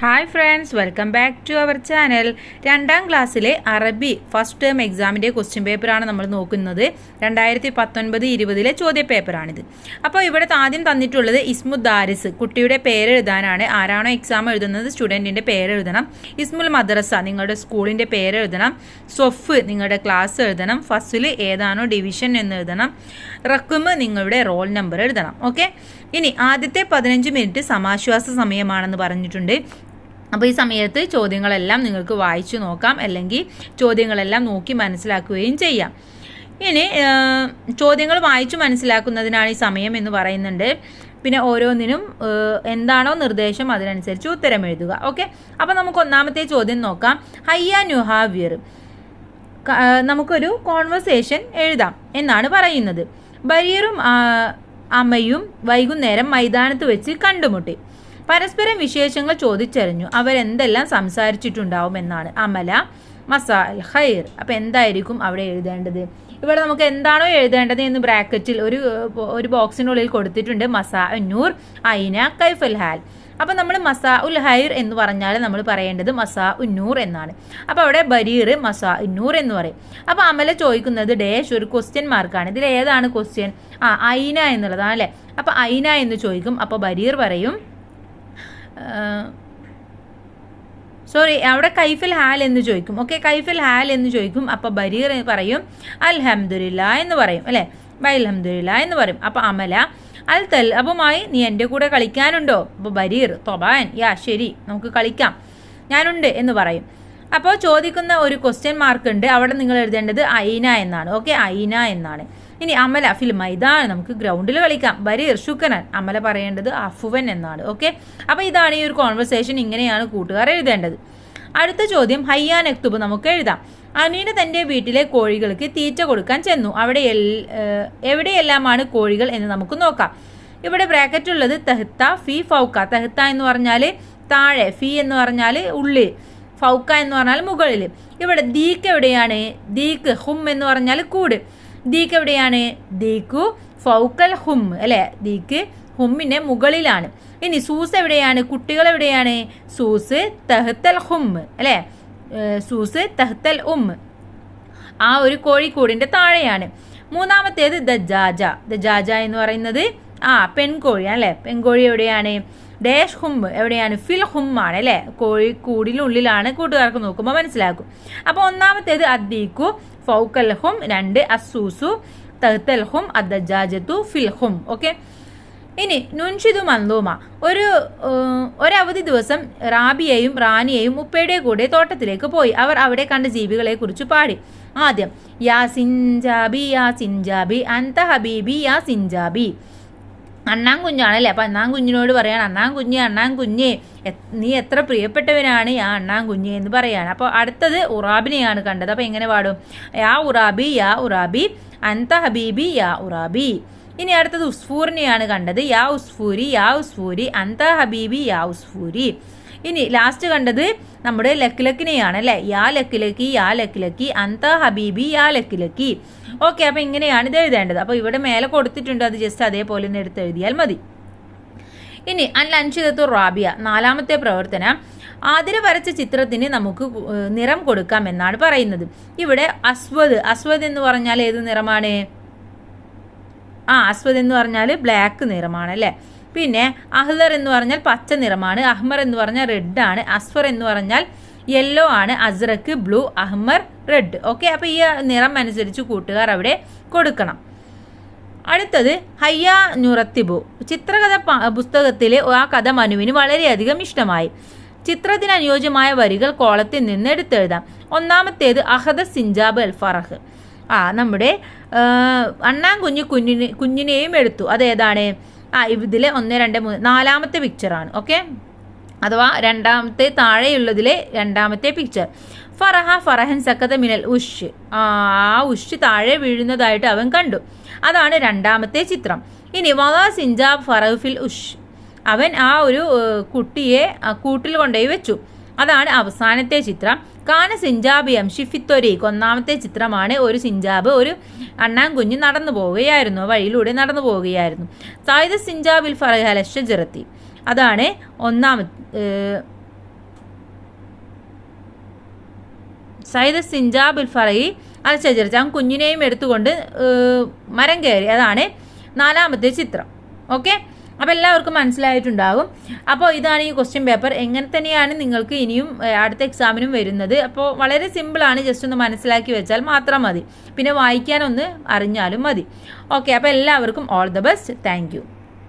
Hi friends, welcome back to our channel. 2ാം ക്ലാസ്സിലെ അറബി ഫസ്റ്റ് ടേം എക്സാമിൻ്റെ ക്വസ്റ്റ്യൻ പേപ്പറാണ് നമ്മൾ നോക്കുന്നത്. 2019-20 ചോദ്യ പേപ്പറാണിത്. അപ്പോൾ ഇവിടെ ആദ്യം തന്നിട്ടുള്ളത് ഇസ്മുദ്ദാരിസ്, കുട്ടിയുടെ പേരെഴുതാനാണ്. ആരാണോ എക്സാം എഴുതുന്നത് സ്റ്റുഡൻറ്റിൻ്റെ പേരെഴുതണം. ഇസ്മുൽ മദ്രസ, നിങ്ങളുടെ സ്കൂളിൻ്റെ പേരെഴുതണം. സൊഫ്, നിങ്ങളുടെ ക്ലാസ് എഴുതണം. ഫസ്ൽ, ഏതാണോ ഡിവിഷൻ എന്ന് എഴുതണം. റഖ്മ്, നിങ്ങളുടെ റോൾ നമ്പർ എഴുതണം. ഓക്കെ, ഇനി ആദ്യത്തെ 15 മിനിറ്റ് സമാശ്വാസ സമയമാണെന്ന് പറഞ്ഞിട്ടുണ്ട്. അപ്പോൾ ഈ സമയത്ത് ചോദ്യങ്ങളെല്ലാം നിങ്ങൾക്ക് വായിച്ചു നോക്കാം, അല്ലെങ്കിൽ ചോദ്യങ്ങളെല്ലാം നോക്കി മനസ്സിലാക്കുകയും ചെയ്യാം. ഇനി ചോദ്യങ്ങൾ വായിച്ചു മനസ്സിലാക്കുന്നതിനാണ് ഈ സമയം എന്ന് പറയുന്നുണ്ട്. പിന്നെ ഓരോന്നിനും എന്താണോ നിർദ്ദേശം അതിനനുസരിച്ച് ഉത്തരം എഴുതുക. ഓക്കെ, അപ്പോൾ നമുക്ക് ഒന്നാമത്തെ ചോദ്യം നോക്കാം. ഹയ്യ നുഹാവിർ, നമുക്കൊരു കോൺവെർസേഷൻ എഴുതാം എന്നാണ് പറയുന്നത്. ബരീറും അമ്മയും വൈകുന്നേരം മൈതാനത്ത് വെച്ച് കണ്ടുമുട്ടി. പരസ്പരം വിശേഷങ്ങൾ ചോദിച്ചറിഞ്ഞു. അവരെന്തെല്ലാം സംസാരിച്ചിട്ടുണ്ടാവും എന്നാണ്. അമല മസാ അൽ ഖൈർ. അപ്പം എന്തായിരിക്കും അവിടെ എഴുതേണ്ടത്? ഇവിടെ നമുക്ക് എന്താണോ എഴുതേണ്ടത് എന്ന് ബ്രാക്കറ്റിൽ ഒരു ബോക്സിനുള്ളിൽ കൊടുത്തിട്ടുണ്ട്. മസാ നൂർ ഐന കൈഫൽ ഹാൽ. അപ്പം നമ്മൾ മസാ ഉൽ ഹൈർ എന്ന് പറഞ്ഞാൽ നമ്മൾ പറയേണ്ടത് മസാ ഉന്നൂർ എന്നാണ്. അപ്പോൾ അവിടെ ബരീർ മസാ ഉന്നൂർ എന്ന് പറയും. അപ്പോൾ അമല ചോദിക്കുന്നത് ഡേഷ്, ഒരു ക്വസ്റ്റ്യൻ മാർക്കാണ്. ഇതിൽ ഏതാണ് ക്വസ്റ്റ്യൻ? ഐന എന്നുള്ളതാണ് അല്ലേ. അപ്പോൾ ഐന എന്ന് ചോദിക്കും. അപ്പോൾ ബരീർ പറയും, അവിടെ കൈഫൽ ഹാൽ എന്ന് ചോദിക്കും. ഓക്കെ, കൈഫൽ ഹാൽ എന്ന് ചോദിക്കും. അപ്പോൾ ബരീർ പറയും അൽഹംദുലില്ലാ എന്ന് പറയും അല്ലേ, അൽഹംദുലില്ലാ എന്ന് പറയും. അപ്പോൾ അമല അൽ തൽ അപ്പമായി, നീ എൻ്റെ കൂടെ കളിക്കാനുണ്ടോ? അപ്പോൾ ബരീർ തൊബാൻ, യാ ശരി, നമുക്ക് കളിക്കാം, ഞാനുണ്ട് എന്ന് പറയും. അപ്പോൾ ചോദിക്കുന്ന ഒരു ക്വസ്റ്റ്യൻ മാർക്ക് ഉണ്ട്, അവിടെ നിങ്ങൾ എഴുതേണ്ടത് ഐന എന്നാണ്. ഓക്കെ, ഐന എന്നാണ്. ഇനി അമല ഫിൽ മൈദാൻ, നമുക്ക് ഗ്രൗണ്ടിൽ കളിക്കാം. ബരീർ ശുക്രൻ, അമല പറയേണ്ടത് അഫുവൻ എന്നാണ്. ഓക്കെ, അപ്പോൾ ഇതാണ് ഈ ഒരു കോൺവെർസേഷൻ. ഇങ്ങനെയാണ് കൂട്ടുകാർ എഴുതേണ്ടത്. അടുത്ത ചോദ്യം ഹയ്യാൻ എക്തുബ്, നമുക്ക് എഴുതാം. അനീന തൻ്റെ വീട്ടിലെ കോഴികൾക്ക് തീറ്റ കൊടുക്കാൻ ചെന്നു. അവിടെ എവിടെയെല്ലാമാണ് കോഴികൾ എന്ന് നമുക്ക് നോക്കാം. ഇവിടെ ബ്രാക്കറ്റ് ഉള്ളത് തെഹ്ത്ത ഫി ഫൗക്ക. തെഹ്ത്ത എന്ന് പറഞ്ഞാൽ താഴെ, ഫി എന്ന് പറഞ്ഞാൽ ഉള്ളിൽ, ഫൗക്ക എന്ന് പറഞ്ഞാൽ മുകളിൽ. ഇവിടെ ദീക്ക് എവിടെയാണ്? ദീക്ക്. ഹും എന്ന് പറഞ്ഞാൽ കൂട്. ദീക്ക് എവിടെയാണ്? ദീക്കു ഫൗക്കൽ ഹും അല്ലേ, ദീക്ക് ഹുമ്മിൻ്റെ മുകളിലാണ്. ഇനി സൂസ് എവിടെയാണ്? കുട്ടികൾ എവിടെയാണ്? സൂസ് തെഹ്തൽ ഹും അല്ലേ, സൂസ് തെഹ്തൽ ആ ഒരു കോഴിക്കൂടിൻ്റെ താഴെയാണ്. മൂന്നാമത്തേത് ദജാജ. ദജാജ എന്ന് പറയുന്നത് പെൺകോഴിയാണ് അല്ലേ. പെൺകോഴി എവിടെയാണ്? ഡേഷ് ഹും എവിടെയാണ്? ഫിൽ ഹും ആണ് അല്ലേ, കോഴിക്കൂടിനുള്ളിലാണ്. കൂട്ടുകാർക്ക് നോക്കുമ്പോൾ മനസ്സിലാക്കും. അപ്പോൾ ഒന്നാമത്തേത് അദ്ദീക്കു ഫൗക്കൽ ഹും, 2 അസൂസു തഹ്തൽ ഹും അദ്ദജാജത്തു ഫിൽ ഹും. ഓക്കെ, ഇനി നുൻഷിദു മന്ദൂമ, ഒരവധി ദിവസം റാബിയയും റാനിയയും ഉപ്പയുടെ കൂടെ തോട്ടത്തിലേക്ക് പോയി. അവർ അവിടെ കണ്ട ജീവികളെ കുറിച്ച് പാടി. ആദ്യം യാ സിൻജാബി യാ സിൻജാബി അൻത ഹബീബി യാ സിൻജാബി. അണ്ണാൻ കുഞ്ഞാണല്ലേ, അപ്പം അണ്ണാൻ കുഞ്ഞിനോട് പറയാണ് അണ്ണാൻ കുഞ്ഞേ നീ എത്ര പ്രിയപ്പെട്ടവനാണ് യാ അണ്ണാൻ കുഞ്ഞേ എന്ന് പറയാണ്. അപ്പോൾ അടുത്തത് ഉറാബിനെയാണ് കണ്ടത്. അപ്പോൾ എങ്ങനെ പാടും? യാ ഉറാബി അൻത ഹബീബി യാ ഉറാബി. ഇനി അടുത്തത് ഉസ്ഫൂറിനെയാണ് കണ്ടത്. യാ ഉസ്ഫൂരി അൻത ഹബീബി യാ ഉസ്ഫൂരി. ഇനി ലാസ്റ്റ് കണ്ടത് നമ്മുടെ ലക്കിലക്കിനെയാണ് അല്ലേ. യാ ലക്കിലക്കി അൻത ഹബീബി യാ ലക്കിലക്കി. ഓക്കെ, അപ്പോൾ ഇങ്ങനെയാണ് ഇത് എഴുതേണ്ടത്. അപ്പോൾ ഇവിടെ മേലെ കൊടുത്തിട്ടുണ്ട്, അത് ജസ്റ്റ് അതേപോലെ തന്നെ എടുത്ത് എഴുതിയാൽ മതി. ഇനി അൻഷിദത്തു റാബിയ, 4ാമത്തെ പ്രവർത്തനം. ആതിര വരച്ച ചിത്രത്തിന് നമുക്ക് നിറം കൊടുക്കാം എന്നാണ് പറയുന്നത്. ഇവിടെ അസ്വദ് എന്ന് പറഞ്ഞാൽ ഏത് നിറമാണ്? അസ്വദ് എന്ന് പറഞ്ഞാൽ ബ്ലാക്ക് നിറമാണ് അല്ലേ. പിന്നെ അഹ്ലർ എന്ന് പറഞ്ഞാൽ പച്ച നിറമാണ്. അഹ്മർ എന്ന് പറഞ്ഞാൽ റെഡ് ആണ്. അസ്ഫർ എന്ന് പറഞ്ഞാൽ യെല്ലോ ആണ്. അസ്റക്ക് ബ്ലൂ, അഹ്മർ റെഡ്. ഓക്കെ, അപ്പോൾ ഈ നിറം അനുസരിച്ച് കൂട്ടുകാർ അവിടെ കൊടുക്കണം. അടുത്തത് ഹയ്യ നുറത്തിബു, ചിത്രകഥ പുസ്തകത്തിലെ ആ കഥ മനുവിന് വളരെയധികം ഇഷ്ടമായി. ചിത്രത്തിന് അനുയോജ്യമായ വരികൾ കോളത്തിൽ നിന്ന് എടുത്തെഴുതാം. ഒന്നാമത്തേത് അഹദ സിൻജാബ് അൽ ഫറഹ്, നമ്മുടെ അണ്ണാൻ കുഞ്ഞിനെയും എടുത്തു. അതേതാണ്? ഇതിലെ 1, 2, 3 4ാമത്തെ പിക്ചറാണ്. ഓക്കെ, അഥവാ രണ്ടാമത്തെ താഴെയുള്ളതിലെ 2ാമത്തെ പിക്ചർ. ഫറഹൻ സക്കത മിനൽ ഉഷ്, ഉഷ് താഴെ വീഴുന്നതായിട്ട് അവൻ കണ്ടു. അതാണ് 2ാമത്തെ ചിത്രം. ഇനി വലാ സിൻജാബ് ഫറഹ് ഫിൽ ഉഷ്, അവൻ ആ ഒരു കുട്ടിയെ കൂട്ടിൽ കൊണ്ടുപോയി വെച്ചു. അതാണ് അവസാനത്തെ ചിത്രം. കാന സിൻജാബ് യംഷിഫിത്തൊരീഖ്, 1ാമത്തെ ചിത്രമാണ്. ഒരു സിൻജാബ്, ഒരു അണ്ണാൻ കുഞ്ഞ് നടന്നു പോവുകയായിരുന്നു, വഴിയിലൂടെ നടന്നു പോവുകയായിരുന്നു. സായിദ സിൻജാബിൽ ഫറഹ് അലഷജറത്തി, അതാണ് സൈദ് സിഞ്ചാബിൽ ഫറയി അൽ ഷജറ, അവൻ കുഞ്ഞിനെയും എടുത്തുകൊണ്ട് മരം കയറി. അതാണ് 4ാമത്തെ ചിത്രം. ഓക്കെ, അപ്പോൾ എല്ലാവർക്കും മനസ്സിലായിട്ടുണ്ടാകും. അപ്പോൾ ഇതാണ് ഈ ക്വസ്റ്റ്യൻ പേപ്പർ. എങ്ങനെ തന്നെയാണ് നിങ്ങൾക്ക് ഇനിയും അടുത്ത എക്സാമിനും വരുന്നത്. അപ്പോൾ വളരെ സിമ്പിളാണ്, ജസ്റ്റ് ഒന്ന് മനസ്സിലാക്കി വെച്ചാൽ മാത്രം മതി. പിന്നെ വായിക്കാനൊന്ന് അറിഞ്ഞാലും മതി. ഓക്കെ, അപ്പോൾ എല്ലാവർക്കും all the best. Thank you.